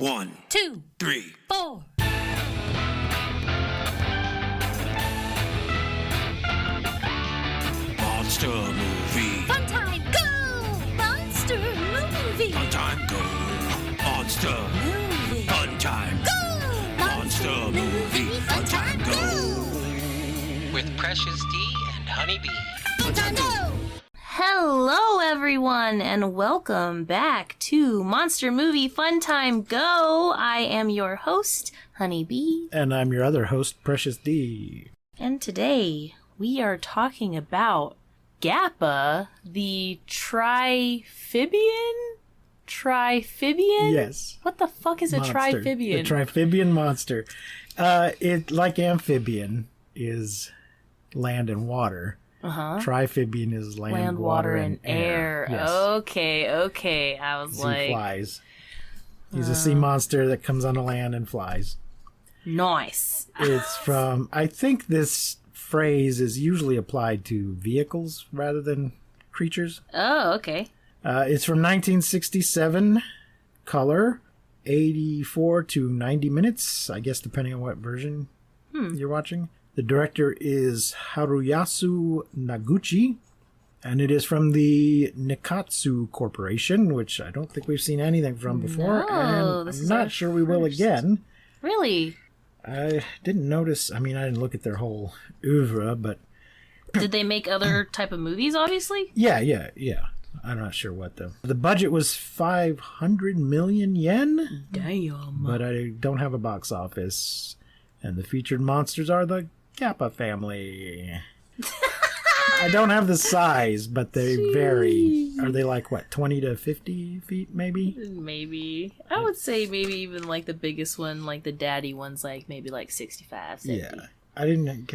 1, 2, 3, 4. Monster movie. Fun time, go! Monster movie. Fun time, go. Monster. Movie. Fun time. Go! Monster movie. Fun time, go. With Precious D and Honeybee. Fun time, go! Hello, everyone, and welcome back to Monster Movie Fun Time Go. I am your host, Honeybee. And I'm your other host, Precious D. And today, we are talking about Gappa, the Triphibian? Triphibian? Yes. What the fuck is Monster. a Triphibian? The Triphibian monster. It, like amphibian, is land and water. Uh-huh. Triphibian is land, water, and air. Yes. Okay. I was He like... flies. He's a sea monster that comes on the land and flies. Nice. It's from... I think this phrase is usually applied to vehicles rather than creatures. Oh, okay. It's from 1967, color, 84 to 90 minutes, I guess depending on what version you're watching. The director is Haruyasu Noguchi, and it is from the Nikatsu Corporation, which I don't think we've seen anything from before, No, and this I'm is not our sure we will first. again. Really? I didn't notice, I didn't look at their whole oeuvre, but Did they make other type of movies, obviously? yeah. I'm not sure what though. The budget was 500 million yen, Damn. but I don't have a box office. And the featured monsters are the Gappa family. I don't have the size, but they vary. Are they like, 20 to 50 feet maybe? Maybe. I would say maybe even like the biggest one, like the daddy one's like maybe like 65, 70. Yeah. I didn't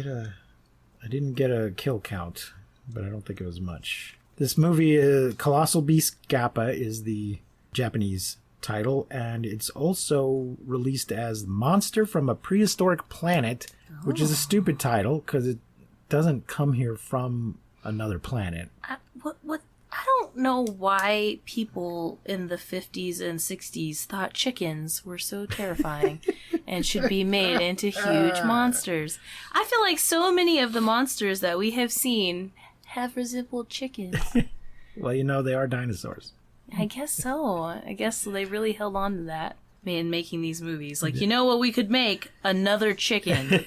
get a kill count, but I don't think it was much. This movie, Colossal Beast Gappa, is the Japanese title, and it's also released as Monster from a Prehistoric Planet, which is a stupid title because it doesn't come here from another planet. I don't know why people in the 50s and 60s thought chickens were so terrifying and should be made into huge monsters. I feel like so many of the monsters that we have seen have resembled chickens. Well, they are dinosaurs. I guess so. I guess they really held on to that in making these movies. Like, you know what we could make? Another chicken.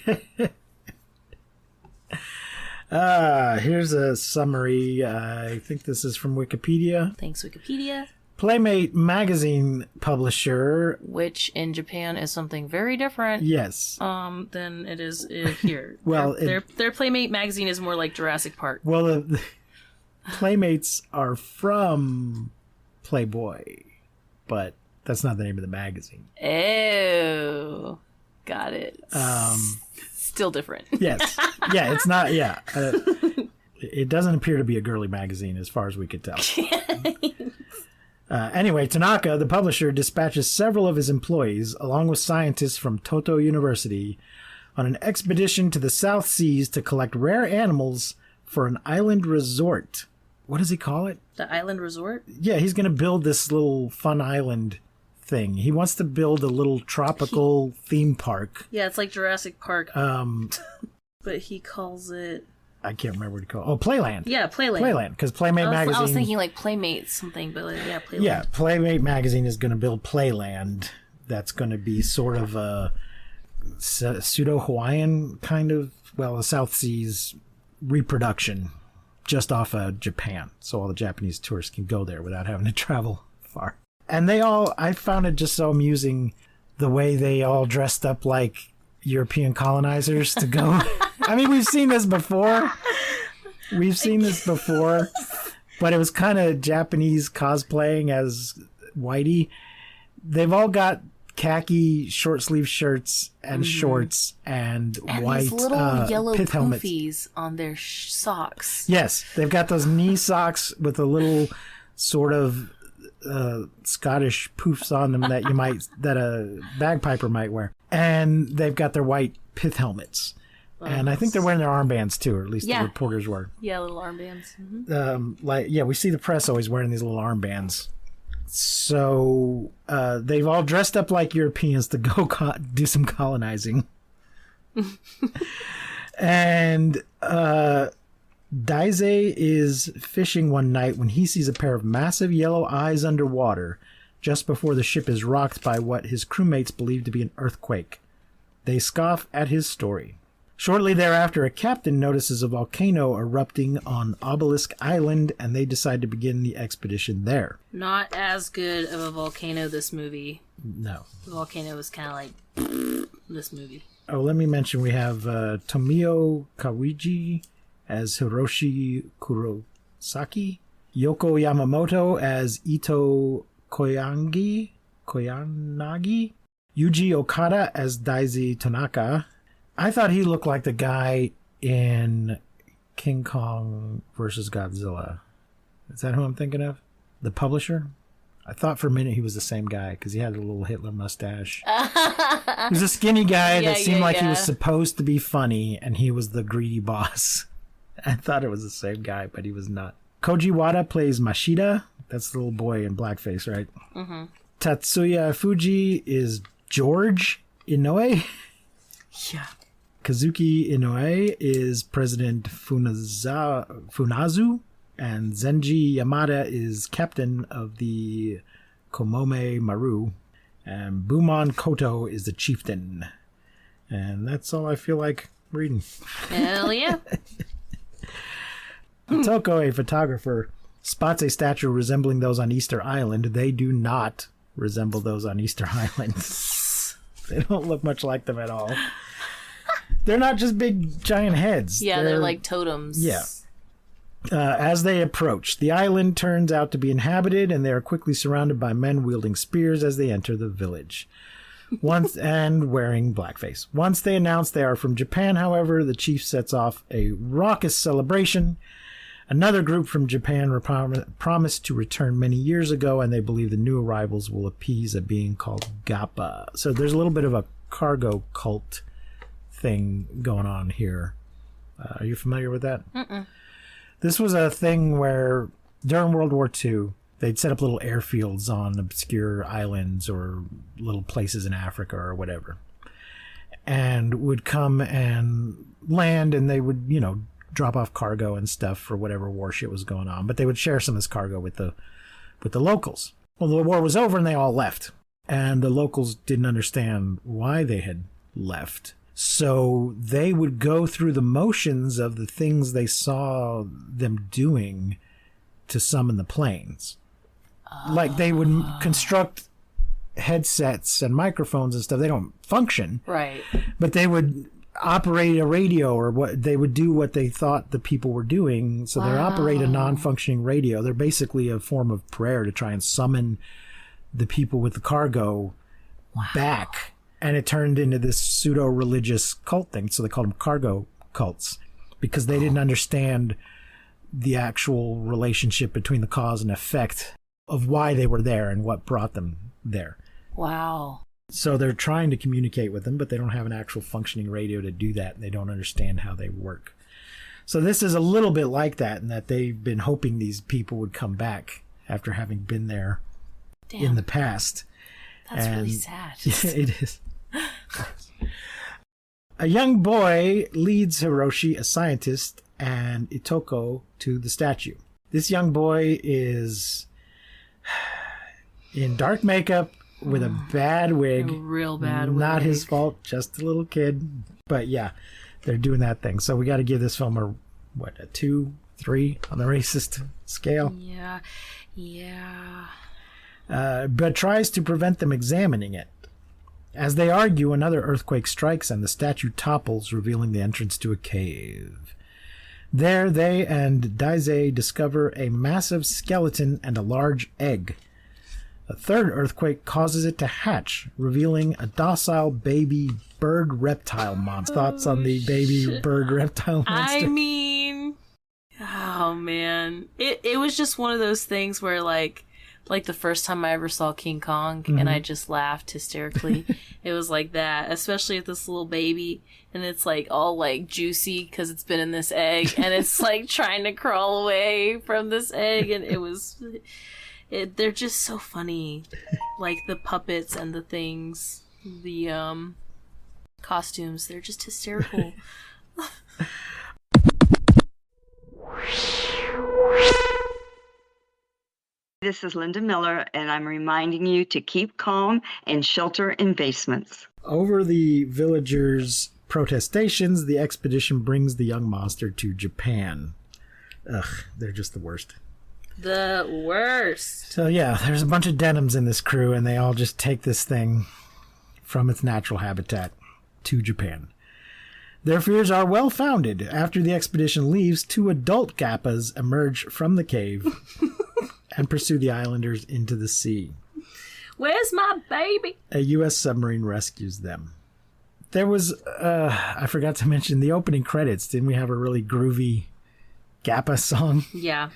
Here's a summary. I think this is from Wikipedia. Thanks, Wikipedia. Playmate magazine publisher. Which in Japan is something very different. Yes. Than it is here. Well, their Playmate magazine is more like Jurassic Park. Well, the Playmates are from Playboy, but that's not the name of the magazine. Oh, got it. Still different. Yes. Yeah, it's not, yeah. It doesn't appear to be a girly magazine as far as we could tell. Anyway, Tanaka, the publisher, dispatches several of his employees, along with scientists from Toto University, on an expedition to the South Seas to collect rare animals for an island resort. What does he call it? The island resort? Yeah, he's going to build this little fun island thing. He wants to build a little tropical theme park. Yeah, it's like Jurassic Park. But he calls it... I can't remember what he called it. Oh, Playland. Yeah, Playland. Playland, because Playmate magazine... I was thinking like Playmates something, but yeah, Playland. Yeah, Playmate magazine is going to build Playland. That's going to be sort of a pseudo-Hawaiian kind of, a South Seas reproduction just off of Japan. So all the Japanese tourists can go there without having to travel far. And I found it just so amusing the way they all dressed up like European colonizers to go. We've seen this before. But it was kind of Japanese cosplaying as whitey. They've all got khaki short sleeve shirts and shorts and white these little yellow pith helmets poofies on their socks. Yes, they've got those knee socks with a little sort of Scottish poofs on them that a bagpiper might wear, and they've got their white pith helmets. And I think they're wearing their armbands too, or at least the reporters were. Yeah, little armbands. Mm-hmm. We see the press always wearing these little armbands. So they've all dressed up like Europeans to go do some colonizing. And Daisei is fishing one night when he sees a pair of massive yellow eyes underwater just before the ship is rocked by what his crewmates believe to be an earthquake. They scoff at his story. Shortly thereafter, a captain notices a volcano erupting on Obelisk Island, and they decide to begin the expedition there. Not as good of a volcano, this movie. No. The volcano was kind of like this movie. Oh, let me mention we have Tomio Kawiji as Hiroshi Kurosaki, Yoko Yamamoto as Ito Koyanagi, Yuji Okada as Daisei Tanaka. I thought he looked like the guy in King Kong versus Godzilla. Is that who I'm thinking of? The publisher? I thought for a minute he was the same guy because he had a little Hitler mustache. He was a skinny guy that seemed like he was supposed to be funny, and he was the greedy boss. I thought it was the same guy, but he was not. Koji Wada plays Mashida. That's the little boy in blackface, right? Mm-hmm. Tatsuya Fuji is George Inoue. Yeah. Kazuki Inoue is President Funazu, and Zenji Yamada is captain of the Komome Maru, and Bumon Koto is the chieftain. And that's all I feel like reading. Hell yeah. Toko, a photographer, spots a statue resembling those on Easter Island. They do not resemble those on Easter Island. They don't look much like them at all. They're not just big giant heads. Yeah, they're like totems. Yeah. As they approach, the island turns out to be inhabited, and they are quickly surrounded by men wielding spears as they enter the village. And wearing blackface. Once they announce they are from Japan, however, the chief sets off a raucous celebration. Another group from Japan promised to return many years ago, and they believe the new arrivals will appease a being called Gappa. So there's a little bit of a cargo cult thing going on here. Are you familiar with that? Mm-mm. This was a thing where during World War II, they'd set up little airfields on obscure islands or little places in Africa or whatever, and would come and land, and they would, drop off cargo and stuff for whatever war shit was going on. But they would share some of this cargo with the locals. Well, the war was over and they all left, and the locals didn't understand why they had left. So they would go through the motions of the things they saw them doing to summon the planes. Like they would construct headsets and microphones and stuff. They don't function. Right. But they would operate a radio, or they would do what they thought the people were doing. So they operate a non-functioning radio. They're basically a form of prayer to try and summon the people with the cargo back. And it turned into this pseudo-religious cult thing. So they called them cargo cults because they didn't understand the actual relationship between the cause and effect of why they were there and what brought them there. Wow. So they're trying to communicate with them, but they don't have an actual functioning radio to do that, and they don't understand how they work. So this is a little bit like that, in that they've been hoping these people would come back after having been there in the past. That's really sad. It is. A young boy leads Hiroshi, a scientist, and Itoko to the statue. This young boy is in dark makeup with a bad wig. A real bad wig. Not his fault, just a little kid. But yeah, they're doing that thing. So we got to give this film a 2, 3 on the racist scale. Yeah. But tries to prevent them examining it. As they argue, another earthquake strikes and the statue topples, revealing the entrance to a cave. There, they and Daisei discover a massive skeleton and a large egg. A third earthquake causes it to hatch, revealing a docile baby bird reptile monster. Thoughts on the baby bird reptile monster? I mean, oh man, it was just one of those things where like the first time I ever saw King Kong, and I just laughed hysterically. It was like that, especially with this little baby, and it's like all like juicy because it's been in this egg, and it's like trying to crawl away from this egg, and it was They're just so funny. Like the puppets and the things. The costumes. They're just hysterical. This is Linda Miller, and I'm reminding you to keep calm and shelter in basements. Over the villagers' protestations, the expedition brings the young monster to Japan. Ugh, they're just the worst. The worst. So yeah, there's a bunch of denims in this crew, and they all just take this thing from its natural habitat to Japan. Their fears are well-founded. After the expedition leaves, 2 adult Gappas emerge from the cave and pursue the islanders into the sea. Where's my baby? A U.S. submarine rescues them. There was, I forgot to mention, the opening credits. Didn't we have a really groovy Gappa song? Yeah.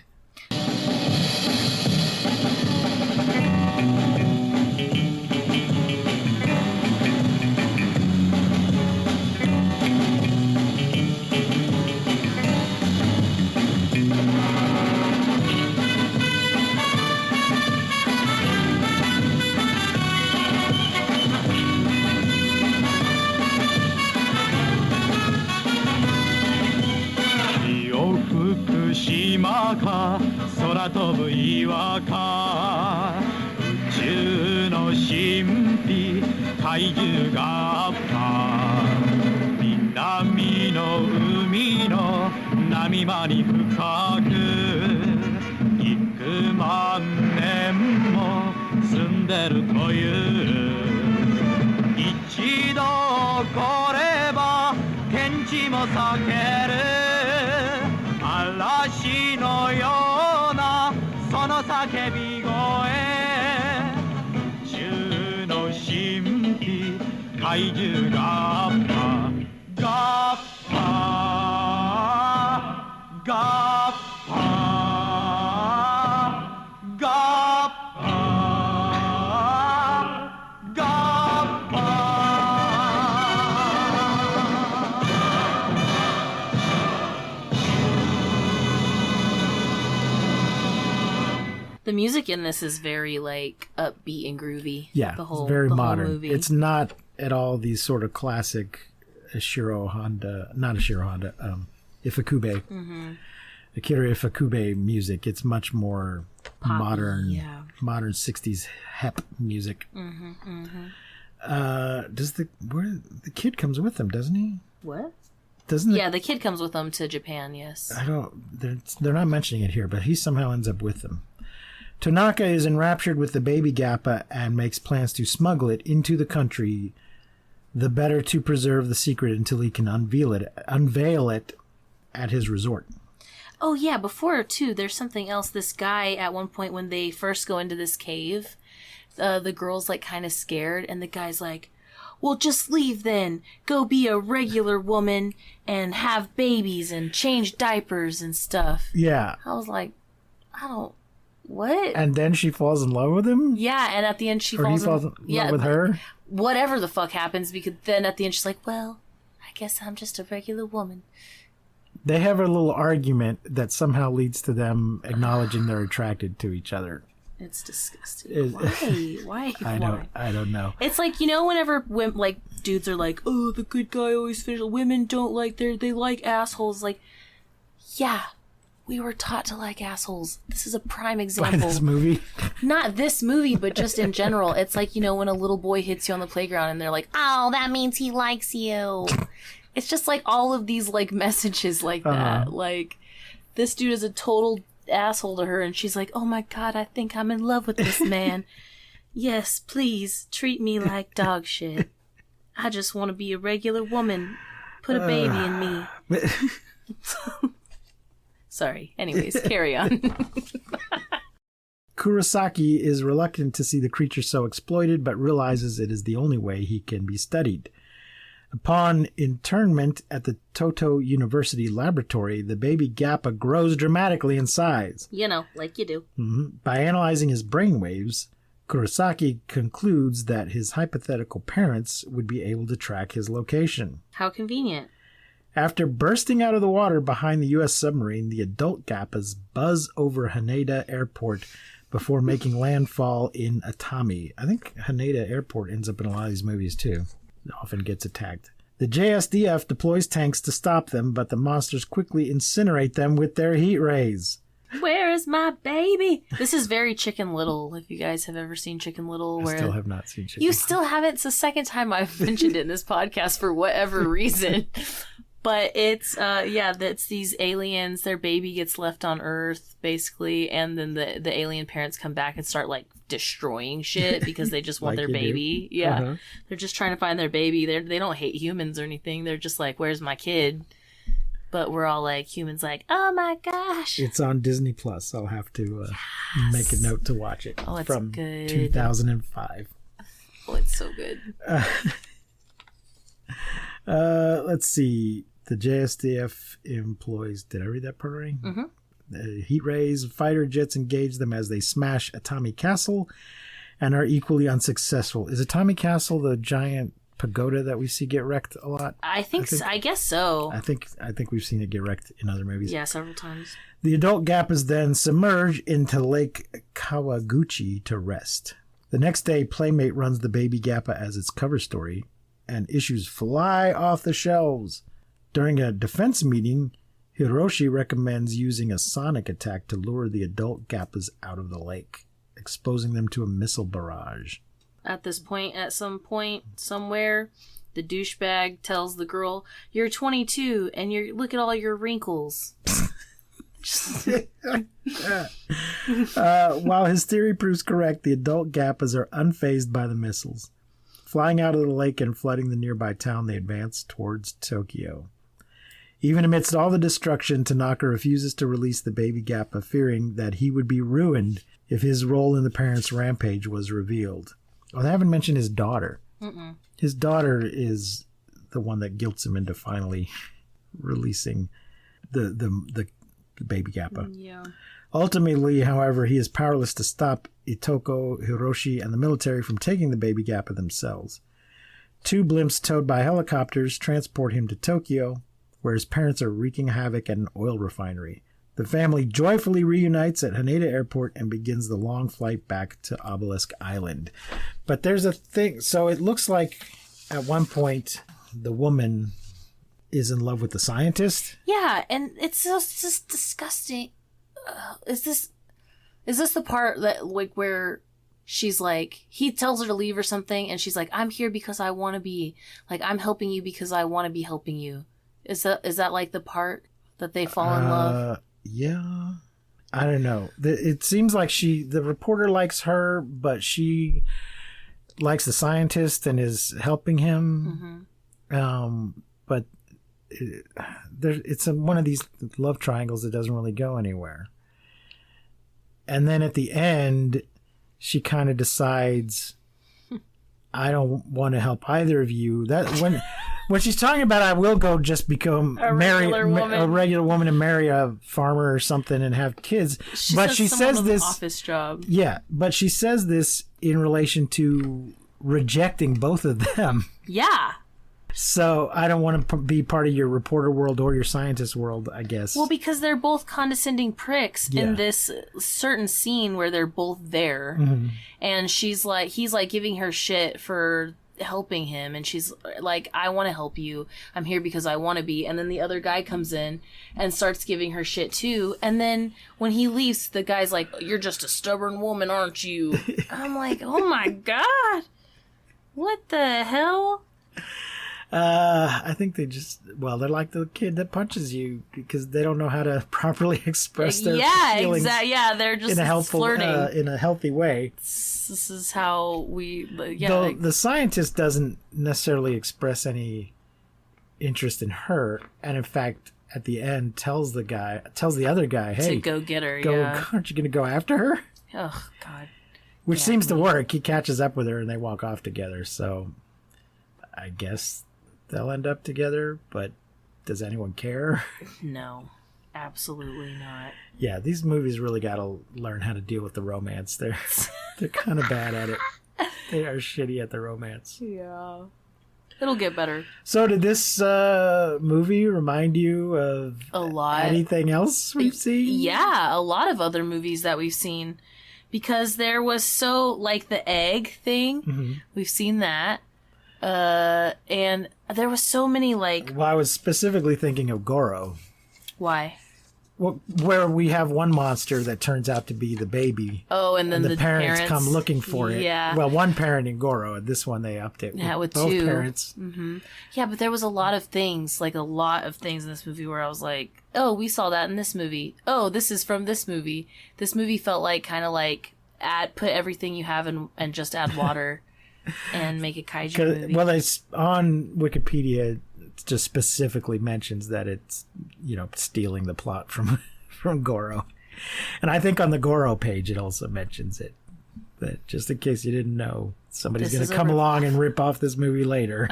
The music in this is very, like, upbeat and groovy. Yeah, the whole, it's very the modern. Whole movie. It's not at all these sort of classic Ifukube, Akira Ifukube music. It's much more Poppy, modern 60s hep music. Does the kid comes with them, doesn't he? What? Yeah, the kid comes with them to Japan, yes. They're not mentioning it here, but he somehow ends up with them. Tanaka is enraptured with the baby Gappa and makes plans to smuggle it into the country, the better to preserve the secret until he can unveil it at his resort. Oh, yeah, before, too, there's something else. This guy, at one point when they first go into this cave, the girl's, like, kind of scared, and the guy's like, well, just leave then. Go be a regular woman and have babies and change diapers and stuff. Yeah. I was like, what? And then she falls in love with him? Yeah, and at the end he falls in love with her? Whatever the fuck happens, because then at the end she's like, well, I guess I'm just a regular woman. They have a little argument that somehow leads to them acknowledging they're attracted to each other. It's disgusting. Why? I don't know. It's like, whenever like dudes are like, oh, the good guy always finishes. Women don't like they like assholes. Like, yeah, we were taught to like assholes. This is a prime example. By this movie? Not this movie, but just in general. It's like, when a little boy hits you on the playground and they're like, oh, that means he likes you. It's just like all of these like messages like that. Like, this dude is a total asshole to her, and she's like, oh my god, I think I'm in love with this man. Yes, please treat me like dog shit. I just want to be a regular woman. Put a baby in me. Sorry. Anyways, carry on. Kurosaki is reluctant to see the creature so exploited, but realizes it is the only way he can be studied. Upon internment at the Toto University laboratory, the baby Gappa grows dramatically in size. Like you do. By analyzing his brainwaves, Kurosaki concludes that his hypothetical parents would be able to track his location. How convenient. After bursting out of the water behind the U.S. submarine, the adult Gappas buzz over Haneda Airport before making landfall in Atami. I think Haneda Airport ends up in a lot of these movies too. It often gets attacked. The JSDF deploys tanks to stop them, but the monsters quickly incinerate them with their heat rays. Where is my baby? This is very Chicken Little, if you guys have ever seen Chicken Little. I Where still have not seen Chicken You Little. still haven't. It's the second time I've mentioned it in this podcast for whatever reason. But it's, that's these aliens. Their baby gets left on Earth, basically, and then the alien parents come back and start, like, destroying shit because they just want Like their you do. baby. Yeah. Uh-huh. They're just trying to find their baby. They don't hate humans or anything. They're just like, where's my kid? But we're all like, humans like, oh my gosh. It's on Disney Plus. I'll have to make a note to watch it. Oh, it's from good. 2005. Oh, it's so good. Let's see. The JSDF employs. Did I read that part right? Mm-hmm. The heat rays, fighter jets engage them as they smash Atami Castle, and are equally unsuccessful. Is Atami Castle the giant pagoda that we see get wrecked a lot? I guess so. I think we've seen it get wrecked in other movies. Yeah, several times. The adult Gappas then submerge into Lake Kawaguchi to rest. The next day, Playmate runs the baby Gappa as its cover story, and issues fly off the shelves. During a defense meeting, Hiroshi recommends using a sonic attack to lure the adult Gappas out of the lake, exposing them to a missile barrage. At some point, somewhere, the douchebag tells the girl, "You're 22, and look at all your wrinkles." While his theory proves correct, the adult Gappas are unfazed by the missiles. Flying out of the lake and flooding the nearby town, they advance towards Tokyo. Even amidst all the destruction, Tanaka refuses to release the baby Gappa, fearing that he would be ruined if his role in the parents' rampage was revealed. Oh, they haven't mentioned his daughter. Mm-mm. His daughter is the one that guilts him into finally releasing the baby Gappa. Yeah. Ultimately, however, he is powerless to stop Itoko, Hiroshi, and the military from taking the baby Gappa themselves. 2 blimps towed by helicopters transport him to Tokyo, where his parents are wreaking havoc at an oil refinery. The family joyfully reunites at Haneda Airport and begins the long flight back to Obelisk Island. But there's a thing. So it looks like at one point the woman is in love with the scientist. Yeah, and it's just disgusting. Is this the part that, like, where she's like, he tells her to leave or something, and she's like, "I'm here because I want to be, like, I'm helping you because I want to be helping you." Is that like the part that they fall in love? Yeah. I don't know. It seems like the reporter likes her, but she likes the scientist and is helping him. Mm-hmm. But it's one of these love triangles that doesn't really go anywhere. And then at the end, she kind of decides, I don't want to help either of you. That when she's talking about, I will go just become a regular woman and marry a farmer or something and have kids. But she says this office job. Yeah, but she says this in relation to rejecting both of them. Yeah. So I don't want to be part of your reporter world or your scientist world, I guess. Well, because they're both condescending pricks in this certain scene where they're both there. Mm-hmm. And he's like giving her shit for helping him. And she's like, "I want to help you. I'm here because I want to be." And then the other guy comes in and starts giving her shit too. And then when he leaves, the guy's like, "You're just a stubborn woman, aren't you?" I'm like, oh my God. What the hell? I think they're like the kid that punches you because they don't know how to properly express their feelings. They're just flirting in a healthy way. This is how we. Though the scientist doesn't necessarily express any interest in her, and in fact, at the end, tells the other guy, "Hey, to go get her. Aren't you going to go after her?" Oh God. Which seems to work. He catches up with her, and they walk off together. So, I guess they'll end up together, but does anyone care? No, absolutely not. Yeah, these movies really got to learn how to deal with the romance. They're kind of bad at it. They are shitty at the romance. Yeah. It'll get better. So did this movie remind you of a lot anything else we've seen? Yeah, a lot of other movies that we've seen. because there was so, like, the egg thing. We've seen that. And there was so many, like... Well, I was specifically thinking of Goro. Why? Well, where we have one monster that turns out to be the baby. Oh, and then the parents come looking for it. Yeah. Well, one parent in Goro. This one they upped it. Yeah, with both two. Parents. Yeah, but there was a lot of things in this movie where I was like, oh, we saw that in this movie. Oh, this is from this movie. This movie felt like kind of like put everything you have and just add water and make a kaiju movie. Well, it's on Wikipedia. It just specifically mentions that it's, stealing the plot from Goro. And I think on the Goro page it also mentions it. But just in case you didn't know, somebody's going to come along and rip off this movie later.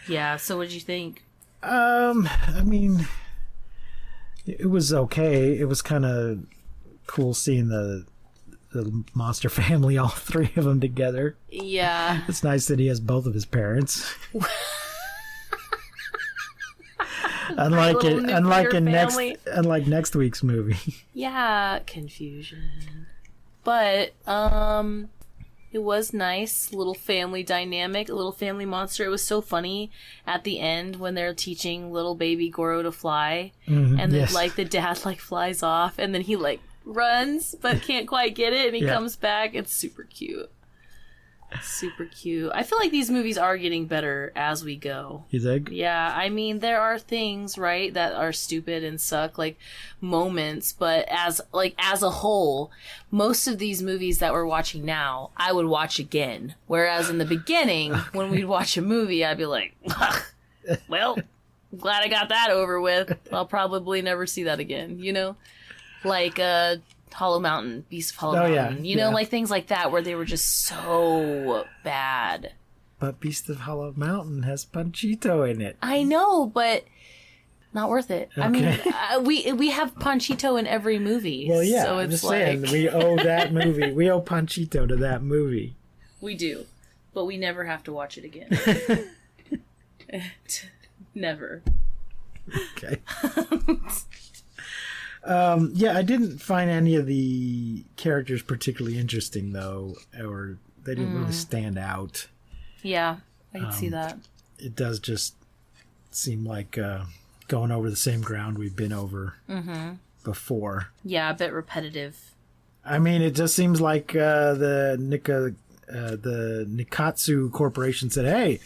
Yeah, so what did you think? I mean, it was okay. It was kind of cool seeing the monster family, all three of them together. Yeah. It's nice that he has both of his parents. unlike next week's movie. Yeah, confusion. But it was nice, little family dynamic, a little family monster. It was so funny at the end when they're teaching little baby Goro to fly, and then the dad flies off, and then he runs but can't quite get it, and he comes back. It's super cute. Super cute. I feel like these movies are getting better as we go. You think? Yeah, I mean, there are things, right, that are stupid and suck, like moments, but as a whole, most of these movies that we're watching now, I would watch again. Whereas in the beginning, when we'd watch a movie, I'd be like, well, glad I got that over with. I'll probably never see that again, Like, Hollow Mountain, Beast of Hollow Mountain. Like things like that where they were just so bad. But Beast of Hollow Mountain has Panchito in it. I know, but not worth it. Okay. I mean, we have Panchito in every movie. Well, yeah, so I'm just saying, we owe that movie. We owe Panchito to that movie. We do, but we never have to watch it again. Never. Okay. I didn't find any of the characters particularly interesting, though, or they didn't really stand out. Yeah, I can see that. It does just seem like going over the same ground we've been over before. Yeah, a bit repetitive. I mean, it just seems like the Nikatsu Corporation said, "Hey,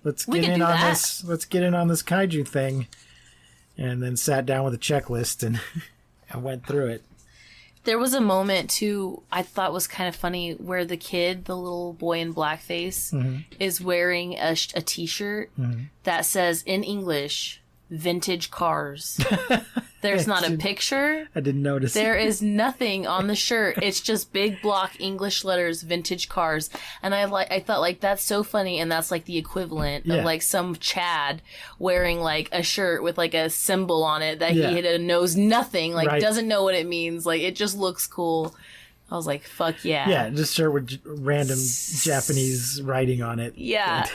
let's get in on this. Let's get in on this kaiju thing," and then sat down with a checklist and. I went through it. There was a moment, too, I thought was kind of funny, where the kid, the little boy in blackface, is wearing a t-shirt that says, in English, vintage cars. There's not a picture. I didn't notice. There is nothing on the shirt. It's just big block English letters, vintage cars. And I thought, that's so funny, and that's, the equivalent of, some Chad wearing, a shirt with, a symbol on it that he knows nothing, doesn't know what it means. It just looks cool. I was like, fuck yeah. Yeah, just shirt with random Japanese writing on it. Yeah.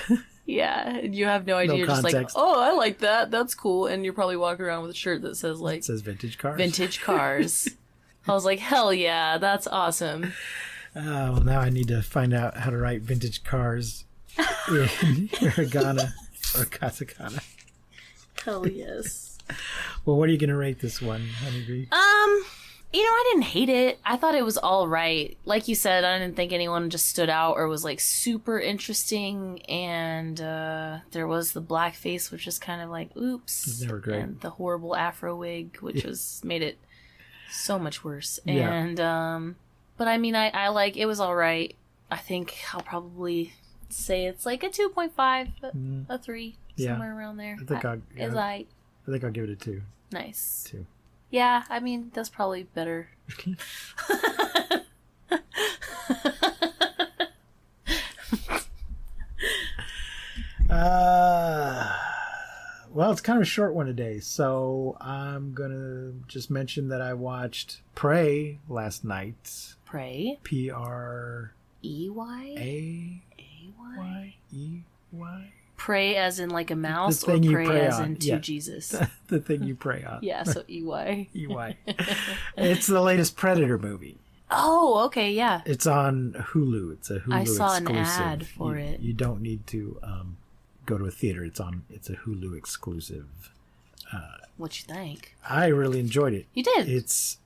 Yeah, you have no idea. You're just like, oh, I like that. That's cool. And you're probably walking around with a shirt that says, it says vintage cars. Vintage cars. I was like, hell yeah, that's awesome. Oh, well, now I need to find out how to write vintage cars in hiragana or katakana. Hell yes. Well, what are you going to rate this one, Honeybee? I didn't hate it. I thought it was all right. Like you said, I didn't think anyone just stood out or was super interesting. And there was the blackface, which is kind of oops. Never great. And the horrible afro wig, which made it so much worse. Yeah. And but I mean, I it was all right. I think I'll probably say it's a 2.5, a 3, somewhere around there. I think I'll give it a 2. Nice. 2. Yeah, I mean, that's probably better. Well, it's kind of a short one today, so I'm going to just mention that I watched Prey last night. Prey? P-R... E-Y? A-Y? E-Y? Pray as in a mouse, or pray as in to Jesus? The thing you pray on. Yeah, so EY. EY. It's the latest Predator movie. Oh, okay, yeah. It's on Hulu. It's a Hulu I saw an exclusive. ad for it. You don't need to go to a theater. It's a Hulu exclusive. What you think? I really enjoyed it. You did? It's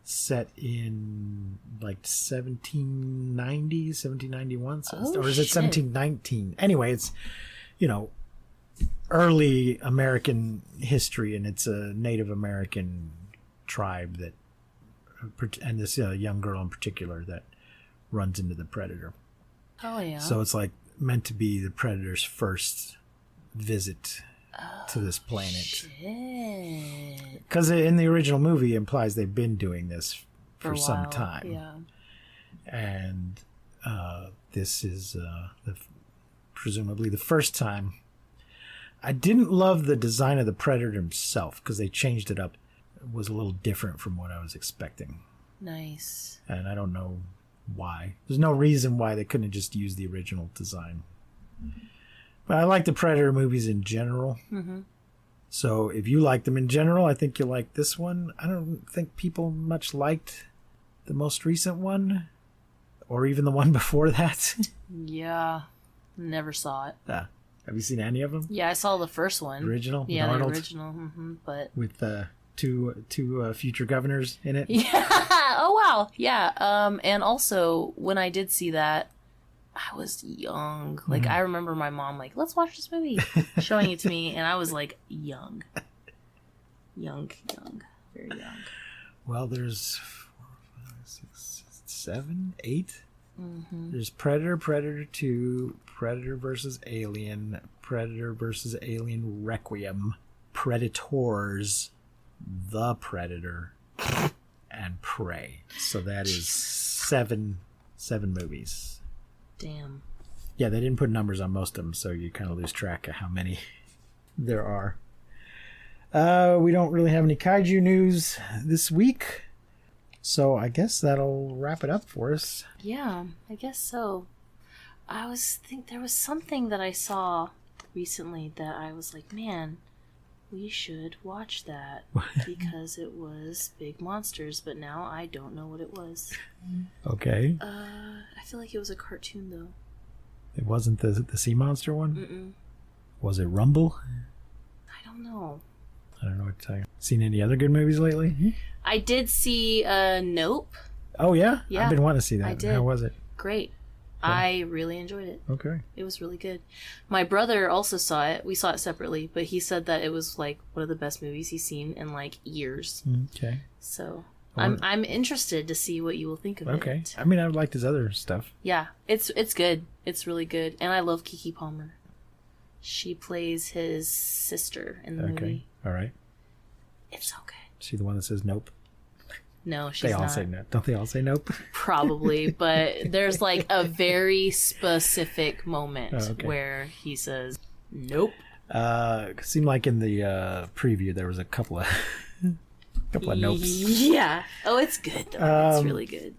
set in like 1790, 1791, or is it shit. 1719? Anyway, it's, early American history, and it's a Native American tribe that, and this young girl in particular that runs into the predator. Oh, yeah. So it's like meant to be the predator's first visit to this planet. Shit. Because in the original movie, it implies they've been doing this for a some while, time. Yeah. And this is presumably the first time. I didn't love the design of the predator himself because they changed it up. It was a little different from what I was expecting. Nice. And I don't know why. There's no reason why they couldn't have just used the original design. But I like the Predator movies in general. Mm-hmm. So if you like them in general, I think you'll like this one. I don't think people much liked the most recent one, or even the one before that. Yeah. Never saw it. Have you seen any of them? Yeah, I saw the first one. Original? Yeah, with Arnold? the original. Mm-hmm, but With two future governors in it? yeah. Oh, wow. Yeah. And also, when I did see that, I was young. Like, I remember my mom, like, let's watch this movie, showing it to me, and I was, like, young. Young. Very young. Well, there's 4, 5, 6, 7, 8. Mm-hmm. There's Predator, Predator 2, Predator vs. Alien, Predator vs. Alien Requiem, Predators, The Predator, and Prey. So that is seven movies. Damn. Yeah, they didn't put numbers on most of them, so you kind of lose track of how many there are. We don't really have any kaiju news this week, so I guess that'll wrap it up for us. Yeah, I guess so. There was something that I saw recently that I was like, man, we should watch that because it was big monsters, but now I don't know what it was. Okay. I feel like it was a cartoon though. It wasn't the sea monster one? Mm-mm. Was it Rumble? I don't know. I don't know what to tell you. Seen any other good movies lately? I did see Nope. Oh, yeah? Yeah, I've been wanting to see that. I did. How was it? Great. I really enjoyed it. Okay. It was really good. My brother also saw it. We saw it separately, but he said that it was like one of the best movies he's seen in like years. Okay. So I'm interested to see what you will think of it. Okay. I mean, I liked his other stuff. Yeah, it's good. It's really good, and I love Keke Palmer. She plays his sister in the movie. All right. It's so good. Is she the one that says nope? No, she's They all not. say no. Don't they all say nope? Probably, but there's like a very specific moment okay. where he says nope. It seemed like in the preview there was a couple of nopes. Yeah. Oh, it's good though. It's really good.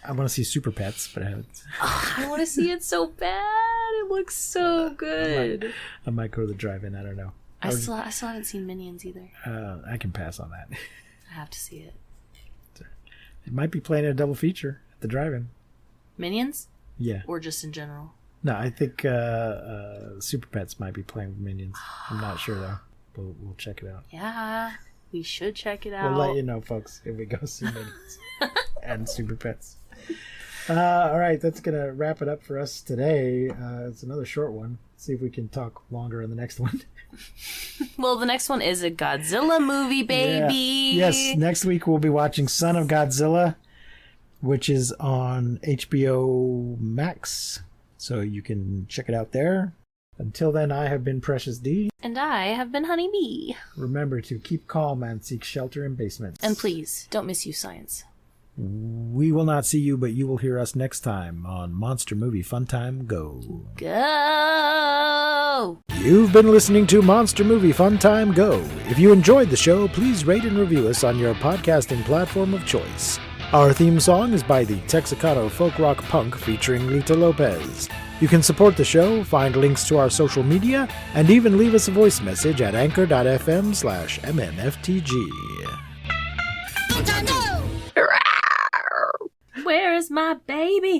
I want to see Super Pets, but I haven't. I want to see it so bad. It looks so good. I might go to the drive-in. I don't know. I still haven't seen Minions either. I can pass on that. I have to see it. It might be playing a double feature at the drive-in. Minions? Yeah. Or just in general? No, I think Super Pets might be playing with Minions. I'm not sure though. We'll check it out. Yeah, we should check it out. We'll let you know, folks, if we go see Minions and Super Pets. All right, that's gonna wrap it up for us today. It's another short one. See if we can talk longer on the next one. Well, the next one is a Godzilla movie, baby. Yeah. Yes, next week we'll be watching Son of Godzilla, which is on HBO Max. So you can check it out there. Until then, I have been Precious D. And I have been Honey Bee. Remember to keep calm and seek shelter in basements. And please, don't misuse science. We will not see you, but you will hear us next time on Monster Movie Fun Time Go. Go! You've been listening to Monster Movie Fun Time Go. If you enjoyed the show, please rate and review us on your podcasting platform of choice. Our theme song is by the Texacato folk rock punk featuring Lita Lopez. You can support the show, find links to our social media, and even leave us a voice message at anchor.fm/MNFTG. Fun time go! Hooray! my baby.